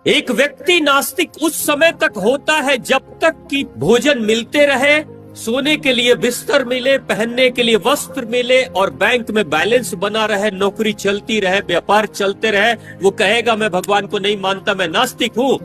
एक व्यक्ति नास्तिक उस समय तक होता है जब तक कि भोजन मिलते रहे, सोने के लिए बिस्तर मिले, पहनने के लिए वस्त्र मिले और बैंक में बैलेंस बना रहे, नौकरी चलती रहे, व्यापार चलते रहे। वो कहेगा मैं भगवान को नहीं मानता, मैं नास्तिक हूं।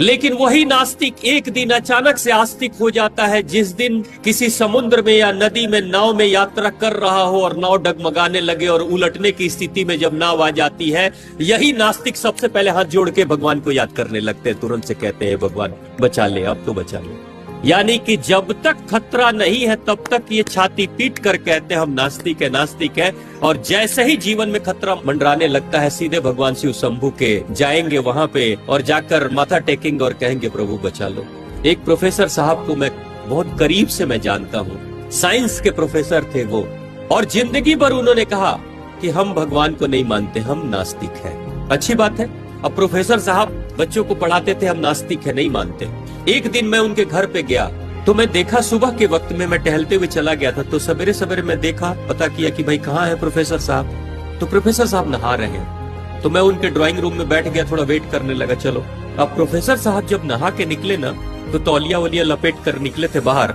लेकिन वही नास्तिक एक दिन अचानक से आस्तिक हो जाता है जिस दिन किसी समुद्र में या नदी में नाव में यात्रा कर रहा हो और नाव डगमगाने लगे और उलटने की स्थिति में जब नाव आ जाती है, यही नास्तिक सबसे पहले हाथ जोड़ के भगवान को याद करने लगते हैं, तुरंत से कहते हैं भगवान बचा ले, अब तो बचा ले। यानी कि जब तक खतरा नहीं है तब तक ये छाती पीट कर कहते हैं हम नास्तिक है, नास्तिक है। और जैसे ही जीवन में खतरा मंडराने लगता है, सीधे भगवान शिव शंभू के जाएंगे वहां पे और जाकर माथा टेकेंगे और कहेंगे प्रभु बचा लो। एक प्रोफेसर साहब को मैं बहुत करीब से मैं जानता हूँ, साइंस के प्रोफेसर थे वो, और जिंदगी भर उन्होंने कहा कि हम भगवान को नहीं मानते, हम नास्तिक है। अच्छी बात है। अब प्रोफेसर साहब बच्चों को पढ़ाते थे, हम नास्तिक है, नहीं मानते। एक दिन मैं उनके घर पे गया तो मैं देखा, सुबह के वक्त में मैं टहलते हुए चला गया था, तो सवेरे सवेरे मैं देखा, पता किया कि भाई कहाँ है प्रोफेसर साहब। तो प्रोफेसर साहब नहा रहे हैं। तो मैं उनके ड्राइंग रूम में बैठ गया, थोड़ा वेट करने लगा। चलो, अब प्रोफेसर साहब जब नहा के निकले ना, तो तौलिया वलिया लपेट कर निकले थे बाहर।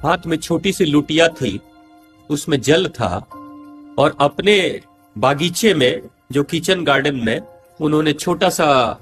हाथ में छोटी सी लुटिया थी, उसमें जल था, और अपने बागीचे में जो किचन गार्डन में उन्होंने छोटा सा